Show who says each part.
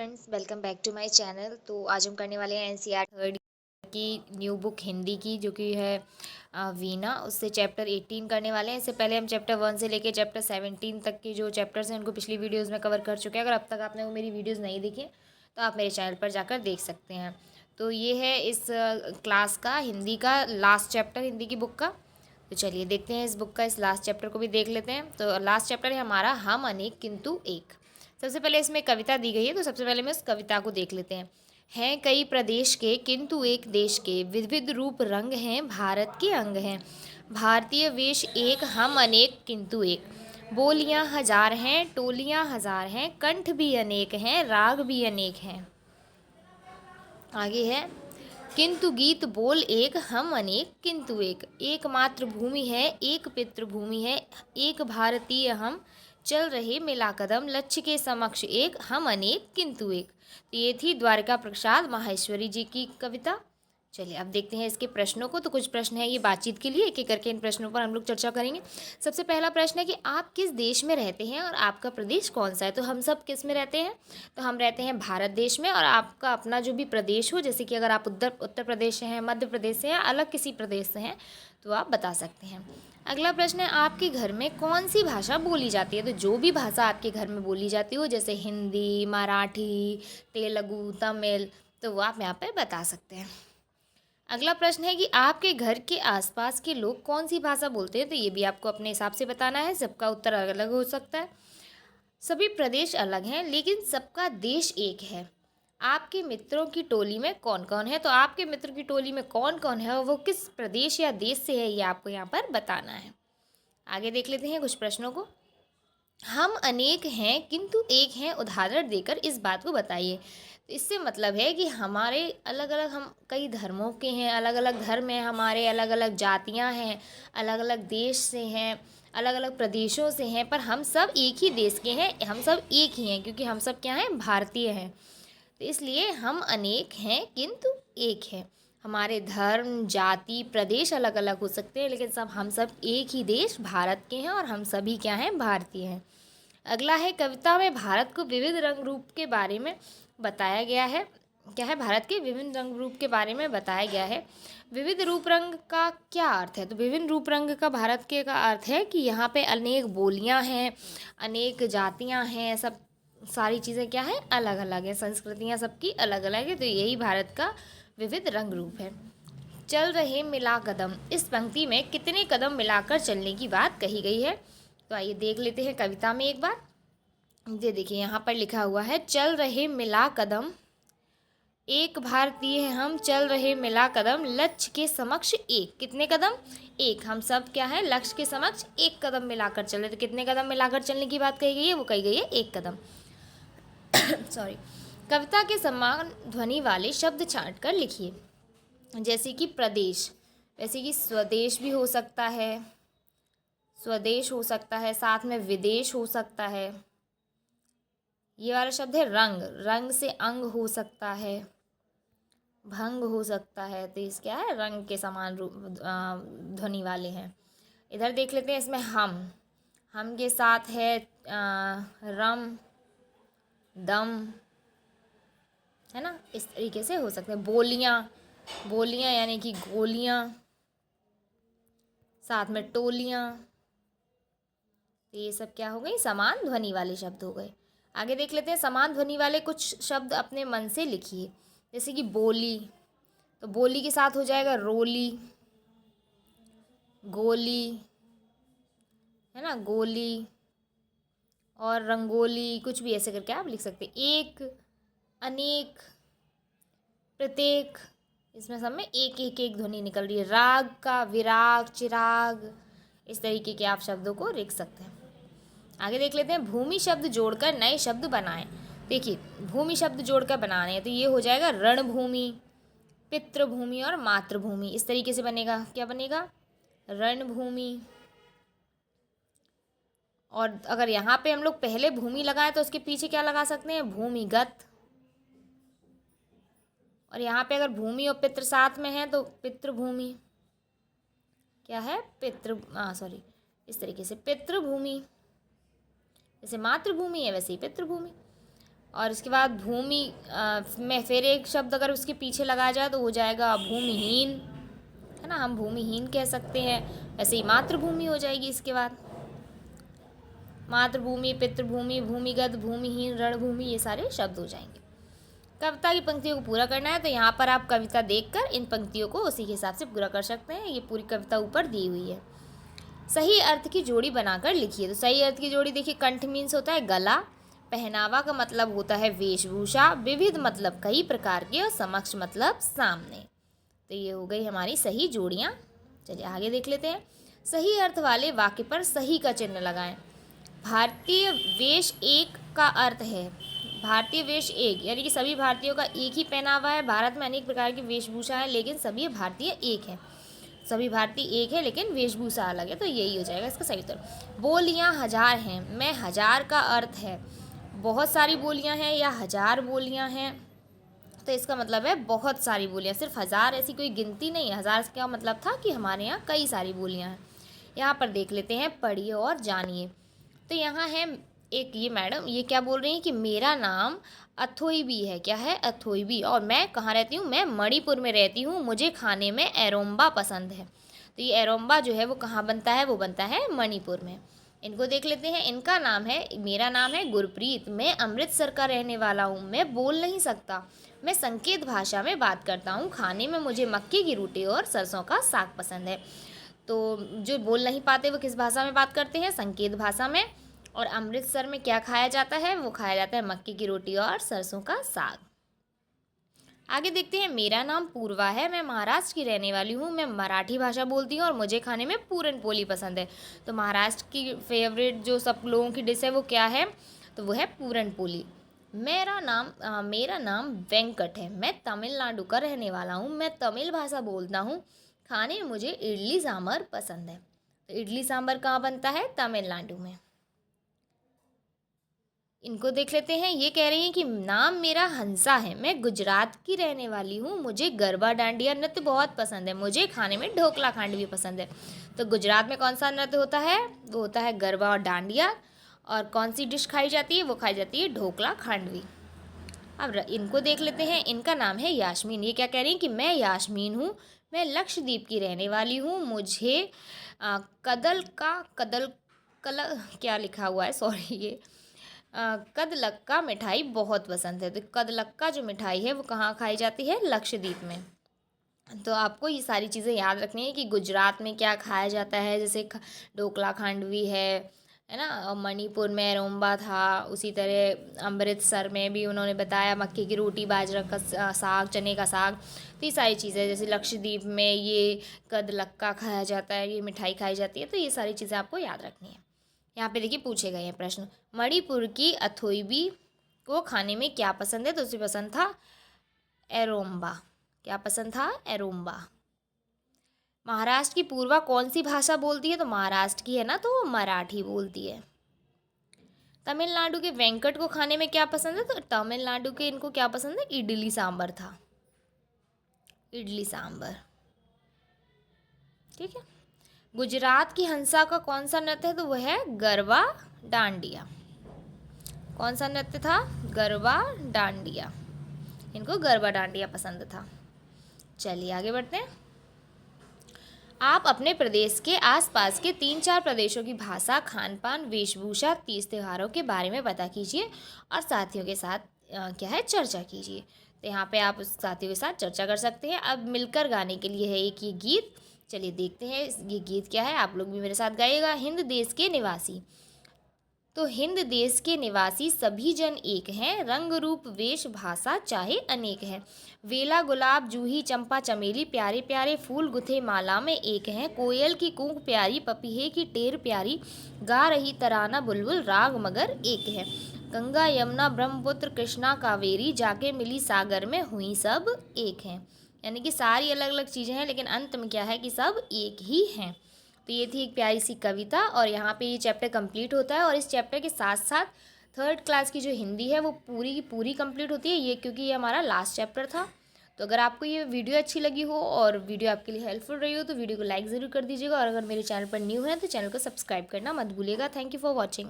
Speaker 1: Friends, welcome back to my channel. तो आज हम करने वाले हैं एनसीईआरटी थर्ड की न्यू बुक हिंदी की, जो कि है वीणा। उससे चैप्टर 18 करने वाले हैं। इससे पहले हम चैप्टर 1 से लेके चैप्टर 17 तक के जो चैप्टर्स हैं उनको पिछली वीडियोस में कवर कर चुके हैं। अगर अब तक आपने वो मेरी वीडियोज़ नहीं देखी तो आप मेरे चैनल पर जाकर देख सकते हैं। तो ये है इस क्लास का हिंदी का लास्ट चैप्टर हिंदी की बुक का। तो चलिए देखते हैं इस बुक का इस लास्ट चैप्टर को भी देख लेते हैं। तो लास्ट चैप्टर है हमारा हम अनेक किंतु एक। सबसे पहले इसमें कविता दी गई है, तो सबसे पहले मैं उस कविता को देख लेते हैं कई प्रदेश के किंतु एक देश के, विविध रूप रंग हैं भारत के अंग हैं। भारतीय वेश एक हम अनेक किंतु एक, बोलियां हजार हैं टोलियां हजार हैं, कंठ भी अनेक हैं राग भी अनेक हैं। आगे है किंतु गीत बोल एक हम अनेक किंतु एक, एकमात्र भूमि है एक पितृभूमि है, एक भारतीय हम चल रहे मिला कदम, लक्ष्य के समक्ष एक हम अनेक किंतु एक। तो ये थी द्वारका प्रसाद माहेश्वरी जी की कविता। चलिए अब देखते हैं इसके प्रश्नों को। तो कुछ प्रश्न है ये बातचीत के लिए, एक एक करके इन प्रश्नों पर हम लोग चर्चा करेंगे। सबसे पहला प्रश्न है कि आप किस देश में रहते हैं और आपका प्रदेश कौन सा है। तो हम सब किस में रहते हैं, तो हम रहते हैं भारत देश में। और आपका अपना जो भी प्रदेश हो, जैसे कि अगर आप उत्तर प्रदेश से हैं, मध्य प्रदेश से हैं, अलग किसी प्रदेश से हैं, तो आप बता सकते हैं। अगला प्रश्न है आपके घर में कौन सी भाषा बोली जाती है। तो जो भी भाषा आपके घर में बोली जाती हो, जैसे हिंदी, मराठी, तेलुगु, तमिल, तो वो आप यहाँ पर बता सकते हैं। अगला प्रश्न है कि आपके घर के आसपास के लोग कौन सी भाषा बोलते हैं। तो ये भी आपको अपने हिसाब से बताना है, सबका उत्तर अलग अलग हो सकता है। सभी प्रदेश अलग हैं लेकिन सबका देश एक है। आपके मित्रों की टोली में कौन कौन है। तो आपके मित्र की टोली में कौन कौन है और वो किस प्रदेश या देश से है, ये आपको यहाँ पर बताना है। आगे देख लेते हैं कुछ प्रश्नों को। हम अनेक हैं किंतु एक हैं, उदाहरण देकर इस बात को बताइए। तो इससे मतलब है कि हमारे अलग अलग, हम कई धर्मों के हैं, अलग अलग धर्म हैं हमारे, अलग अलग जातियां हैं, अलग अलग देश से हैं, अलग अलग प्रदेशों से हैं, पर हम सब एक ही देश के हैं, हम सब एक ही हैं, क्योंकि हम सब क्या हैं, भारतीय हैं। तो इसलिए हम अनेक हैं किंतु एक हैं। हमारे धर्म, जाति, प्रदेश अलग अलग हो सकते हैं, लेकिन हम सब एक ही देश भारत के हैं और हम सभी क्या हैं, भारतीय हैं। अगला है कविता में भारत को विविध रंग रूप के बारे में बताया गया है। क्या है, भारत के विभिन्न रंग रूप के बारे में बताया गया है। विविध रूप रंग का क्या अर्थ है। तो विभिन्न रूप रंग का भारत के का अर्थ है कि यहाँ पे अनेक बोलियाँ हैं, अनेक जातियाँ हैं, सब सारी चीज़ें क्या है, अलग अलग है, संस्कृतियाँ सबकी अलग अलग है। तो यही भारत का विविध रंग रूप है। चल रहे मिला कदम, इस पंक्ति में कितने कदम मिलाकर चलने की बात कही गई है। तो आइए देख लेते हैं कविता में एक बार। ये देखिए यहाँ पर लिखा हुआ है, चल रहे मिला कदम, एक भारतीय हम चल रहे मिला कदम, लक्ष्य के समक्ष एक। कितने कदम, एक। हम सब क्या है, लक्ष्य के समक्ष एक कदम मिलाकर चल रहे। तो कितने कदम मिलाकर चलने की बात कही गई है, वो कही गई है एक कदम। सॉरी। कविता के समान ध्वनि वाले शब्द छांट कर लिखिए। जैसे कि प्रदेश, वैसे कि स्वदेश भी हो सकता है, स्वदेश हो सकता है, साथ में विदेश हो सकता है। ये वाला शब्द है रंग, रंग से अंग हो सकता है, भंग हो सकता है। तो इस क्या है, रंग के समान रूप ध्वनि वाले हैं। इधर देख लेते हैं, इसमें हम के साथ है रम, दम, है ना, इस तरीके से हो सकते हैं। बोलियाँ, बोलियाँ यानी कि गोलियाँ, साथ में टोलियाँ। तो ये सब क्या हो गई, समान ध्वनि वाले शब्द हो गए। आगे देख लेते हैं, समान ध्वनि वाले कुछ शब्द अपने मन से लिखिए। जैसे कि बोली, तो बोली के साथ हो जाएगा रोली, गोली, है ना, गोली, और रंगोली, कुछ भी ऐसे करके आप लिख सकते हैं। एक, अनेक, प्रत्येक, इसमें सब में एक एक एक ध्वनि निकल रही है। राग का विराग, चिराग, इस तरीके के आप शब्दों को लिख सकते हैं। आगे देख लेते हैं, भूमि शब्द जोड़कर नए शब्द बनाएं। देखिए, भूमि शब्द जोड़कर बनाने हैं, तो ये हो जाएगा रणभूमि, पितृभूमि और मातृभूमि। इस तरीके से बनेगा, क्या बनेगा, रणभूमि। और अगर यहाँ पे हम लोग पहले भूमि लगाएं तो उसके पीछे क्या लगा सकते हैं, भूमिगत। और यहाँ पे अगर भूमि और पितृ साथ में है तो पितृभूमि, क्या है, सॉरी, इस तरीके से पितृभूमि। जैसे मातृभूमि है वैसे ही पितृभूमि। और इसके बाद भूमि में फिर एक शब्द अगर उसके पीछे लगाया जाए तो हो जाएगा भूमिहीन, है ना, हम भूमिहीन कह सकते हैं। ऐसे ही मातृभूमि हो जाएगी इसके बाद, मातृभूमि, पितृभूमि, भूमिगत, भूमिहीन, रणभूमि, ये सारे शब्द हो जाएंगे। कविता की पंक्तियों को पूरा करना है तो यहाँ पर आप कविता देखकर इन पंक्तियों को उसी के हिसाब से पूरा कर सकते हैं। ये पूरी कविता ऊपर दी हुई है। सही अर्थ की जोड़ी बनाकर लिखिए। तो सही अर्थ की जोड़ी देखिए, कंठ मीन्स होता है गला, पहनावा का मतलब होता है वेशभूषा, विविध मतलब कई प्रकार के, और समक्ष मतलब सामने। तो ये हो गई हमारी सही जोड़ियाँ। चलिए आगे देख लेते हैं। सही अर्थ वाले वाक्य पर सही का चिन्ह लगाएं। भारतीय वेश एक का अर्थ है, भारतीय वेश एक यानी कि सभी भारतीयों का एक ही पहनावा है। भारत में अनेक प्रकार की वेशभूषा है लेकिन सभी भारतीय एक है। सभी भारतीय एक है लेकिन वेशभूषा अलग है, तो यही हो जाएगा इसका सही उत्तर। बोलियाँ हजार हैं, मैं हजार का अर्थ है बहुत सारी बोलियाँ हैं या हजार बोलियाँ हैं, तो इसका मतलब है बहुत सारी बोलियाँ। सिर्फ हजार ऐसी कोई गिनती नहीं है, हजार का मतलब था कि हमारे यहाँ कई सारी बोलियाँ हैं। यहाँ पर देख लेते हैं, पढ़िए और जानिए। तो यहाँ है एक, ये मैडम ये क्या बोल रही हैं कि मेरा नाम अथोईबी है। क्या है? अथोईबी। और मैं कहाँ रहती हूँ? मैं मणिपुर में रहती हूँ। मुझे खाने में एरोम्बा पसंद है। तो ये एरोम्बा जो है वो कहाँ बनता है? वो बनता है मणिपुर में। इनको देख लेते हैं। इनका नाम है, मेरा नाम है गुरप्रीत, मैं अमृतसर का रहने वाला हूँ। मैं बोल नहीं सकता, मैं संकेत भाषा में बात करता हूँ। खाने में मुझे मक्की की रोटी और सरसों का साग पसंद है। तो जो बोल नहीं पाते वो किस भाषा में बात करते हैं? संकेत भाषा में। और अमृतसर में क्या खाया जाता है? वो खाया जाता है मक्की की रोटी और सरसों का साग। आगे देखते हैं। मेरा नाम पूर्वा है, मैं महाराष्ट्र की रहने वाली हूँ। मैं मराठी भाषा बोलती हूँ और मुझे खाने में पूरन पोली पसंद है। तो महाराष्ट्र की फेवरेट जो सब लोगों की डिश है वो क्या है? तो वो है पूरन पोली। मेरा नाम वेंकट है, मैं तमिलनाडु का रहने वाला हूँ। मैं तमिल भाषा बोलता हूँ। खाने में मुझे इडली सांभर पसंद है। तो इडली सांभर कहाँ बनता है? तमिलनाडु में। इनको देख लेते हैं। ये कह रही हैं कि नाम मेरा हंसा है, मैं गुजरात की रहने वाली हूँ। मुझे गरबा डांडिया नृत्य बहुत पसंद है। मुझे खाने में ढोकला खांडवी पसंद है। तो गुजरात में कौन सा नृत्य होता है? वो होता है गरबा और डांडिया। और कौन सी डिश खाई जाती है? वो खाई जाती है ढोकला खांडवी। अब इनको देख लेते हैं। इनका नाम है यास्मीन। ये क्या कह रही हैं कि मैं यास्मीन हूँ, मैं लक्षद्वीप की रहने वाली हूँ। मुझे क्या लिखा हुआ है, सॉरी, ये कदलक्का मिठाई बहुत पसंद है। तो कदलक्का जो मिठाई है वो कहाँ खाई जाती है? लक्षद्वीप में। तो आपको ये सारी चीज़ें याद रखनी है कि गुजरात में क्या खाया जाता है। जैसे ढोकला खांडवी है ना, और मणिपुर में एरोम्बा था। उसी तरह अमृतसर में भी उन्होंने बताया मक्की की रोटी, बाजरा का साग, चने का साग। तो ये सारी चीज़ें, जैसे लक्षद्वीप में ये कदलक्का खाया जाता है, ये मिठाई खाई जाती है। तो ये सारी चीज़ें आपको याद रखनी है। यहाँ पे देखिए पूछे गए हैं प्रश्न। मणिपुर की अथोईबी को खाने में क्या पसंद है? तो उसे पसंद था एरोम्बा। क्या पसंद था? एरोम्बा। महाराष्ट्र की पूर्वा कौन सी भाषा बोलती है? तो महाराष्ट्र की है ना, तो वो मराठी बोलती है। तमिलनाडु के वेंकट को खाने में क्या पसंद है? तो तमिलनाडु के इनको क्या पसंद है? इडली सांभर था, इडली सांभर। ठीक है। गुजरात की हंसा का कौन सा नृत्य है? तो वह है गरबा डांडिया। कौन सा नृत्य था? गरबा डांडिया। इनको गरबा डांडिया पसंद था। चलिए आगे बढ़ते हैं। आप अपने प्रदेश के आसपास के 3-4 प्रदेशों की भाषा, खान पान, वेशभूषा, तीज त्योहारों के बारे में पता कीजिए और साथियों के साथ क्या है, चर्चा कीजिए। तो यहाँ पे आप उस साथियों के साथ चर्चा कर सकते हैं। अब मिलकर गाने के लिए है एक ये गीत। चलिए देखते हैं ये गीत क्या है। आप लोग भी मेरे साथ गाइएगा। हिंद देश के निवासी। तो हिंद देश के निवासी सभी जन एक हैं, रंग रूप वेश भाषा चाहे अनेक है। वेला गुलाब जूही चंपा चमेली, प्यारे प्यारे फूल गुथे माला में एक हैं। कोयल की कूक प्यारी, पपीहे की टेर प्यारी, गा रही तराना बुलबुल, राग मगर एक है। गंगा यमुना ब्रह्मपुत्र कृष्णा कावेरी, जाके मिली सागर में हुई सब एक हैं। यानी कि सारी अलग अलग चीज़ें हैं लेकिन अंत में क्या है कि सब एक ही हैं। तो ये थी एक प्यारी सी कविता और यहाँ पे ये चैप्टर कंप्लीट होता है। और इस चैप्टर के साथ साथ 3rd क्लास की जो हिंदी है वो पूरी की पूरी कंप्लीट होती है, ये क्योंकि ये हमारा लास्ट चैप्टर था। तो अगर आपको ये वीडियो अच्छी लगी हो और वीडियो आपके लिए हेल्पफुल रही हो तो वीडियो को लाइक ज़रूर कर दीजिएगा। और अगर मेरे चैनल पर न्यू है तो चैनल को सब्सक्राइब करना मत भूलिएगा। Thank you for watching.